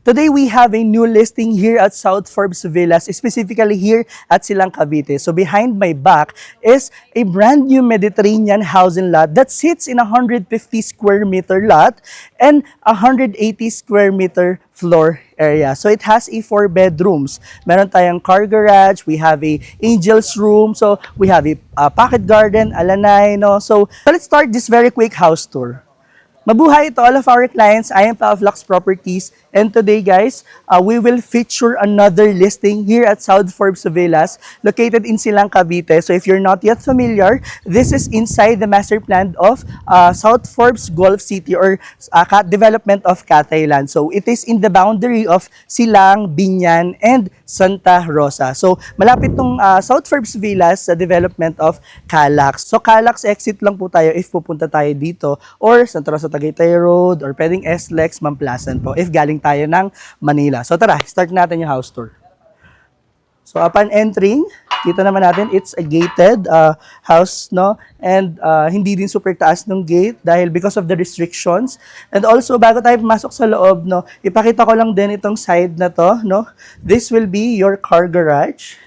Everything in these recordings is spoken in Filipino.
Today we have a new listing here at South Forbes Villas, specifically here at Silang Cavite. So behind my back is a brand new Mediterranean housing lot that sits in a 150 square meter lot and a 180 square meter floor area. So it has a 4 bedrooms. Meron tayong car garage, we have a angel's room, so we have a pocket garden, alanay, no? So let's start this very quick house tour. Mabuhay to all of our clients. I am Pao of Lux Properties. And today, guys, we will feature another listing here at South Forbes Villas, located in Silang Cavite. So if you're not yet familiar, this is inside the master plan of South Forbes Gulf City or development of Cathay Land. So it is in the boundary of Silang, Binyan, and Santa Rosa. So malapit tong South Forbes Villas sa development of Calax. So Calax exit lang po tayo if pupunta tayo dito or Santa Rosa Tagaytay Road or pwedeng SLEX Mamplasan po if galing tayo ng Manila. So tara, start natin yung house tour. So upon entering, kita naman natin it's a gated house, no? And hindi din super taas ng gate dahil because of the restrictions. And also bago tayo pumasok sa loob, no, ipakita ko lang din itong side na to, no? This will be your car garage.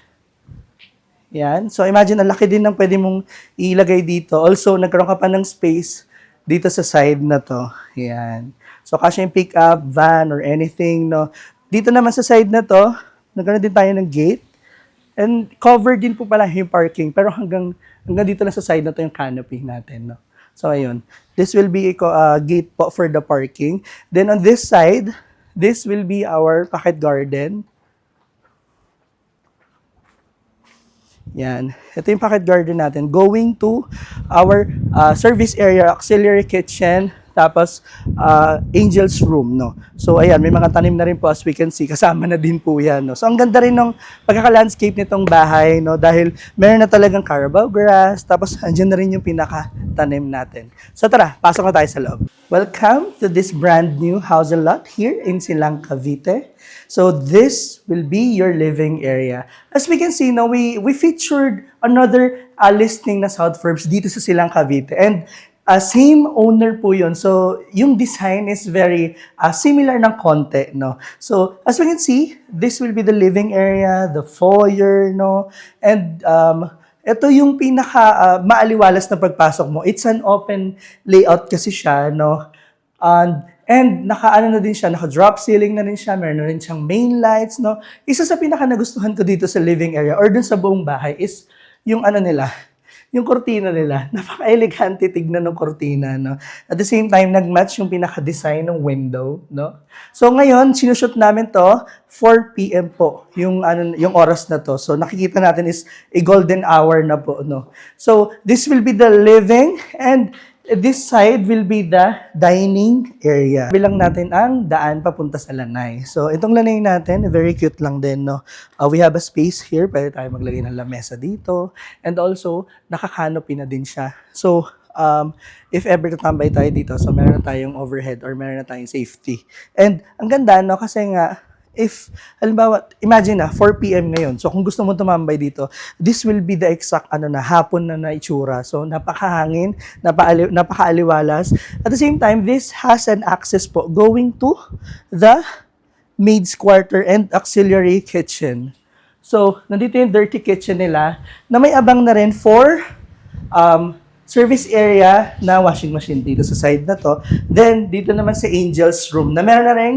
Yan. So imagine, ang laki din ng pwede mong ilagay dito. Also, nagkaroon ka pa ng space dito sa side na to. Yan. So, kasya yung pick-up, van, or anything, no. Dito naman sa side na to, nagkaroon din tayo ng gate. And covered din po pala yung parking. Pero hanggang dito lang sa side na to yung canopy natin, no. So, ayun. This will be a gate po for the parking. Then, on this side, this will be our pocket garden. Yan. Ito yung pocket garden natin. Going to our service area, auxiliary kitchen, tapos angel's room, no. So ayan, may mga tanim na rin po as we can see. Kasama na din po yan, no. So ang ganda rin ng pagkaka-landscape nitong bahay, no, dahil meron na talagang Carabao grass, tapos andyan na rin yung pinaka-tanim natin. So tara, pasok na tayo sa loob. Welcome to this brand new housing lot here in Silang Cavite. So this will be your living area. As we can see, no, we featured another listing na South Forbes dito sa Silang Cavite. And same owner po yun. So yung design is very similar ng konti, no. So as we can see, this will be the living area, the foyer, no. And ito yung pinaka maaliwalas na pagpasok mo. It's an open layout kasi siya, no. And naka-ano na din siya, naka-drop ceiling na rin siya, meron na rin siyang main lights, no. Isa sa pinaka nagustuhan ko dito sa living area or dun sa buong bahay is yung ano nila, yung kortina nila. Napaka-elegante tignan ng kortina, no. At the same time, nag-match yung pinaka-design ng window, no. So ngayon, sinushoot namin to 4 PM po, yung oras na to. So nakikita natin is a golden hour na po, no. So this will be the living and this side will be the dining area. Bilang natin ang daan papunta sa lanay. So, itong lanay natin, very cute lang din, no? We have a space here. Pwede tayo maglagay ng lamesa dito. And also, naka-canopy na din siya. So, if ever tatambay tayo dito, so meron na tayong overhead or meron na tayong safety. And ang ganda, no? Kasi nga, if, halimbawa, imagine 4 PM ngayon. So, kung gusto mo tumambay dito, this will be the exact, hapon na itsura. So, napakahangin, napakaaliwalas. At the same time, this has an access po going to the maid's quarter and auxiliary kitchen. So, nandito yung dirty kitchen nila na may abang na rin for service area na washing machine dito sa side na to. Then, dito naman sa angel's room na meron na rin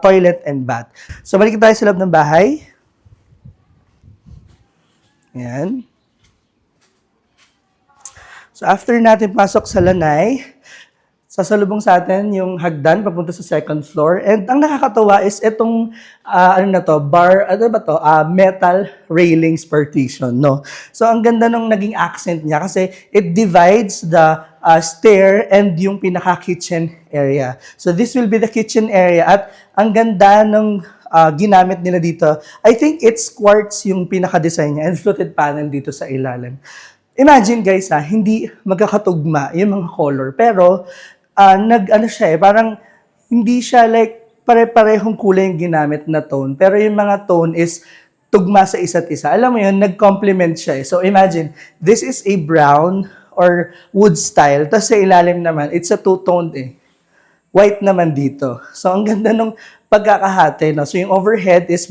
toilet and bath. So, balik tayo sa loob ng bahay. Ayan. So, after natin pasok sa lanay, sasalubong sa atin yung hagdan papunta sa second floor. And ang nakakatawa is itong, metal railings partition, no? So, ang ganda nung naging accent niya kasi it divides the stair and yung pinaka-kitchen area. So, this will be the kitchen area. At ang ganda ng ginamit nila dito, I think it's quartz yung pinaka-design niya and fluted panel dito sa ilalim. Imagine guys, hindi magkakatugma yung mga color. Pero, parang hindi siya like pare-parehong kulay yung ginamit na tone. Pero yung mga tone is tugma sa isa't isa. Alam mo yun, nag-complement siya. So imagine, this is a brown or wood style. Tapos sa ilalim naman, it's a two-toned white naman dito. So ang ganda nung pagkakahati. No? So yung overhead is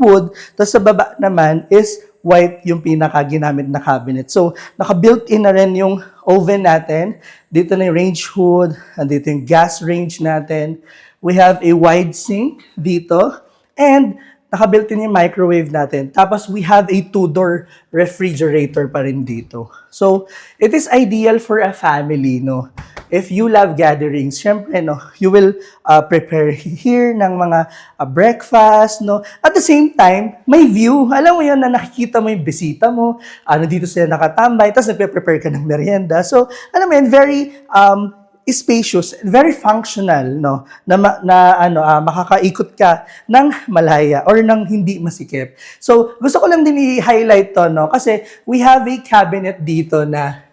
wood, tapos sa baba naman is white yung pinaka-ginamit na cabinet. So naka-built-in na rin yung oven natin. Dito na yung range hood, dito yung gas range natin. We have a wide sink dito, and naka-built-in yung microwave natin. Tapos we have a 2-door refrigerator pa rin dito. So it is ideal for a family, no? If you love gatherings, syempre, no, you will prepare here ng mga breakfast, no? At the same time, may view. Alam mo yun, na nakikita mo yung bisita mo, nandito sila nakatambay, tapos nagpe-prepare ka ng merienda. So, alam mo yun, very spacious, very functional, no? Makakaikot ka ng malaya or ng hindi masikip. So, gusto ko lang din i-highlight to, no? Kasi we have a cabinet dito na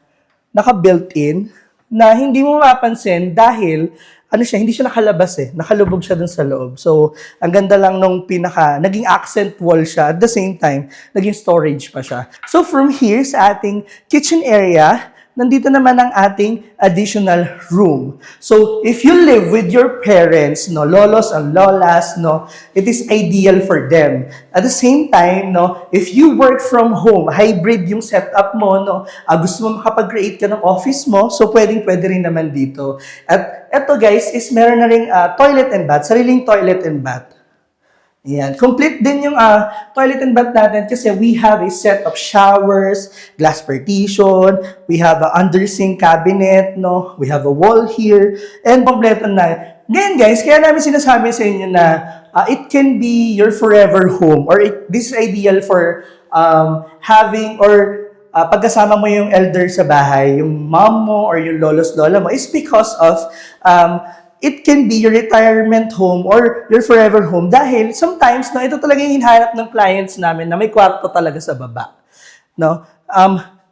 naka-built-in, na hindi mo mapapansin dahil hindi siya nakalabas nakalubog siya dun sa loob. So, ang ganda lang nung naging accent wall siya, at the same time, naging storage pa siya. So, from here sa ating kitchen area, nandito naman ang ating additional room. So, if you live with your parents, no, lolos and lolas, no, it is ideal for them. At the same time, no, if you work from home, hybrid yung setup mo, no, gusto mo makapag-create ka ng office mo, so pwede rin naman dito. At eto guys, is meron na ring toilet and bath, sariling toilet and bath. Yan. Complete din yung toilet and bath natin kasi we have a set of showers, glass partition, we have an under-sink cabinet, no? We have a wall here, and kompleto na. Ngayon guys, kaya namin sinasabi sa inyo na it can be your forever home, or this is ideal for having or pagkasama mo yung elder sa bahay, yung mom mo or yung lolos lola mo, is because of it can be your retirement home or your forever home dahil sometimes, no, ito talaga yung hinahanap ng clients namin na may kwarto talaga sa baba. No?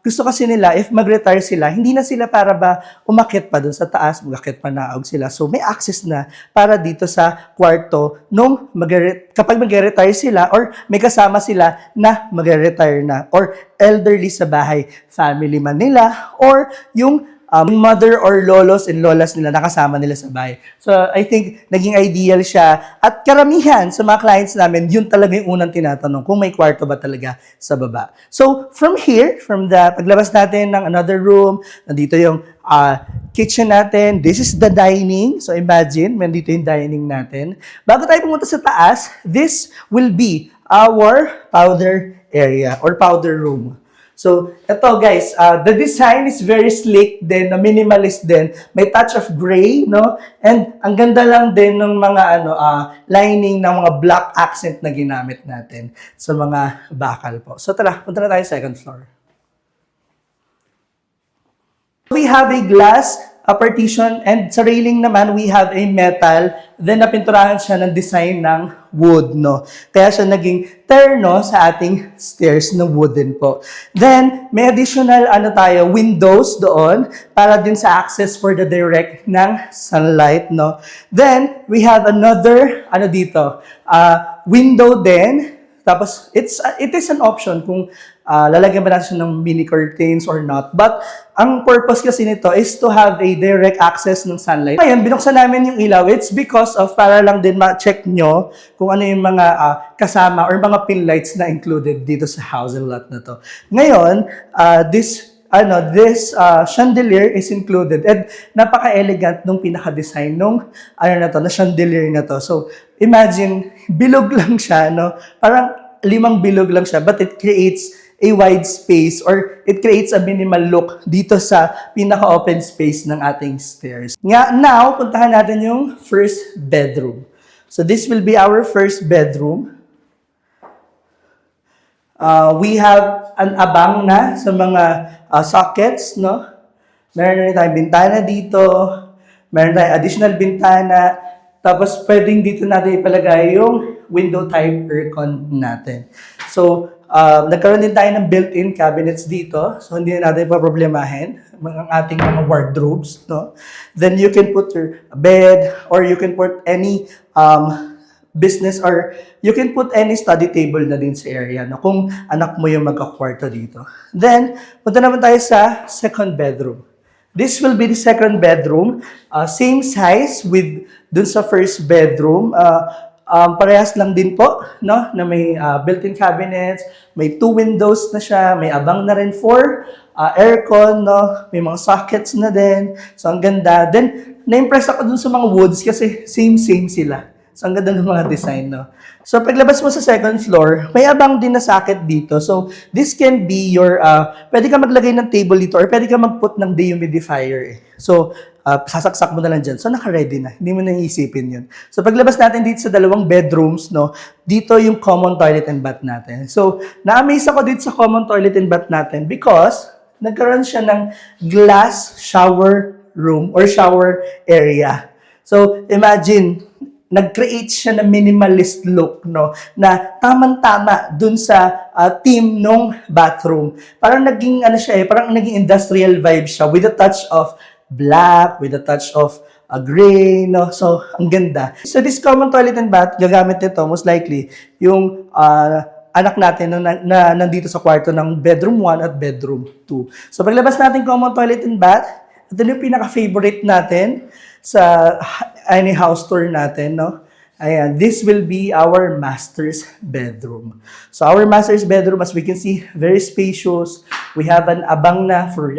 Gusto kasi nila, if mag-retire sila, hindi na sila para ba umakyat pa dun sa taas, mag-akyat pa naog sila. So may access na para dito sa kwarto kapag mag-retire sila or may kasama sila na mag-retire na or elderly sa bahay, family man nila or yung mother or lolos and lolas nila nakasama nila sa bahay. So, I think naging ideal siya. At karamihan sa mga clients namin, yun talaga yung unang tinatanong kung may kwarto ba talaga sa baba. So, from here, from the paglabas natin ng another room, nandito yung kitchen natin. This is the dining. So, imagine, nandito yung dining natin. Bago tayo pumunta sa taas, this will be our powder area or powder room. So, ito guys, the design is very sleek din, minimalist din. May touch of gray, no? And ang ganda lang din ng mga lining ng mga black accent na ginamit natin sa mga bakal po. So, tara, punta na tayo sa second floor. We have a glass partition, and sa railing naman, we have a metal, then napinturahan siya ng design ng wood, no? Kaya siya naging terno sa ating stairs na wooden po. Then, may additional, windows doon, para din sa access for the direct ng sunlight, no? Then, we have another, window din. Tapos, it is an option kung lalagyan ba natin ng mini curtains or not. But, ang purpose kasi nito is to have a direct access ng sunlight. Ngayon, binuksan namin yung ilaw. It's because of, para lang din ma-check nyo kung ano yung mga kasama or mga pin lights na included dito sa house and lot na to. Ngayon, this chandelier is included, and napaka-elegant nung pinaka-design nung na chandelier na to. So, imagine, bilog lang siya, no? Parang 5 bilog lang siya, but it creates a wide space or it creates a minimal look dito sa pinaka-open space ng ating stairs. Now, puntahan natin yung first bedroom. So, this will be our first bedroom. We have an abang na sa mga sockets, no? Meron na tayong bintana dito. Meron tayong additional bintana. Tapos, pwedeng dito natin ipalagay yung window type aircon natin. So, nagkaroon din tayo ng built-in cabinets dito. So, hindi na natin paproblemahin ang ating mga wardrobes, no? Then, you can put your bed or you can put any business or you can put any study table na din sa area, no? Kung anak mo yung magkakwarto dito. Then, punta naman tayo sa second bedroom. This will be the second bedroom. Same size with dun sa first bedroom. parehas lang din po, no? Na may built-in cabinets, may 2 windows na siya, may abang na rin for aircon, no? May mga sockets na din. So, ang ganda. Then, na-impress ako dun sa mga woods kasi same-same sila. So, ang ganda ng mga design, no? So, paglabas mo sa second floor, may abang din na socket dito. So, this can be your, pwede ka maglagay ng table dito or pwede ka mag-put ng dehumidifier. So, sasaksak mo na lang dyan. So, naka-ready na. Hindi mo na iisipin yun. So, paglabas natin dito sa dalawang bedrooms, no, dito yung common toilet and bath natin. So, na-amaze ako dito sa common toilet and bath natin because nagkaroon siya ng glass shower room or shower area. So, imagine, nag-create siya ng minimalist look, no, na tamang-tama dun sa theme nung bathroom. Parang naging, parang naging industrial vibe siya with a touch of black, with a touch of gray, no? So, ang ganda. So, this common toilet and bath, gagamit nito, most likely, yung anak natin na nandito sa kwarto ng bedroom 1 at bedroom 2. So, paglabas natin common toilet and bath, ito yung pinaka-favorite natin sa any house tour natin, no? Ayan, this will be our master's bedroom. So, our master's bedroom, as we can see, very spacious. We have an abang na for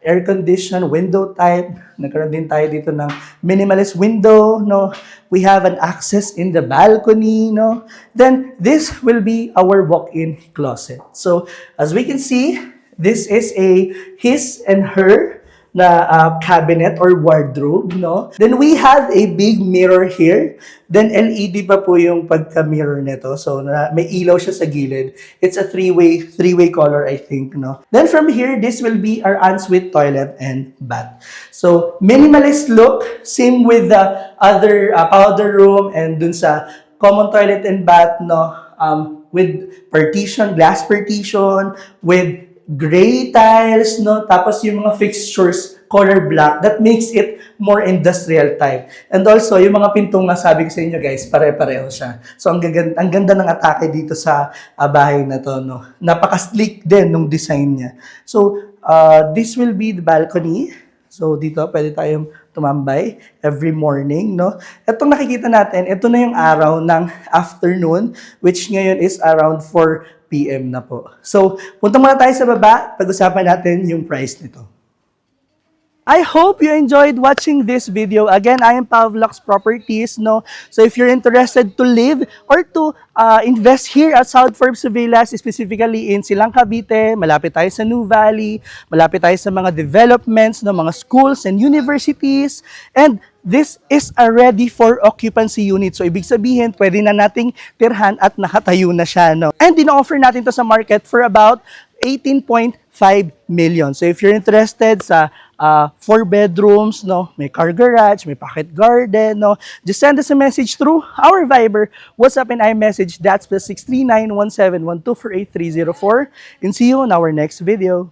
air condition, window type. Nagkaroon din tayo dito ng minimalist window, no? We have an access in the balcony, no? Then, this will be our walk-in closet. So, as we can see, this is a his and her na cabinet or wardrobe, no? Then we have a big mirror here. Then LED pa po yung pagka-mirror nito. So may ilaw siya sa gilid. It's a three-way color, I think, no? Then from here, this will be our ensuite toilet and bath. So minimalist look, same with the other powder room and dun sa common toilet and bath, no? With partition, glass partition, with gray tiles, no? Tapos yung mga fixtures, color black. That makes it more industrial type. And also, yung mga pintong nasabi ko sa inyo, guys, pare-pareho siya. So, ang ganda ng atake dito sa bahay na to, no? Napaka-sleek din nung design niya. So, this will be the balcony. So, dito, pwede tayong tumambay every morning, no? Itong nakikita natin, ito na yung araw ng afternoon, which ngayon is around 4 PM na po. So, punta muna tayo sa baba, pag-usapan natin yung price nito. I hope you enjoyed watching this video. Again, I am Pavlox Properties, no? So if you're interested to live or to invest here at South Forbes Villas, specifically in Silang Cavite, malapit tayo sa New Valley, malapit tayo sa mga developments, no, mga schools and universities, and this is a ready for occupancy unit. So, ibig sabihin, pwede na nating tirhan at nakatayo na siya, no? And ino-offer natin to sa market for about 18.5 million. So, if you're interested sa 4 bedrooms, no, may car garage, may pocket garden, no, just send us a message through our Viber, WhatsApp, and iMessage. That's +639-171248-304. And see you on our next video.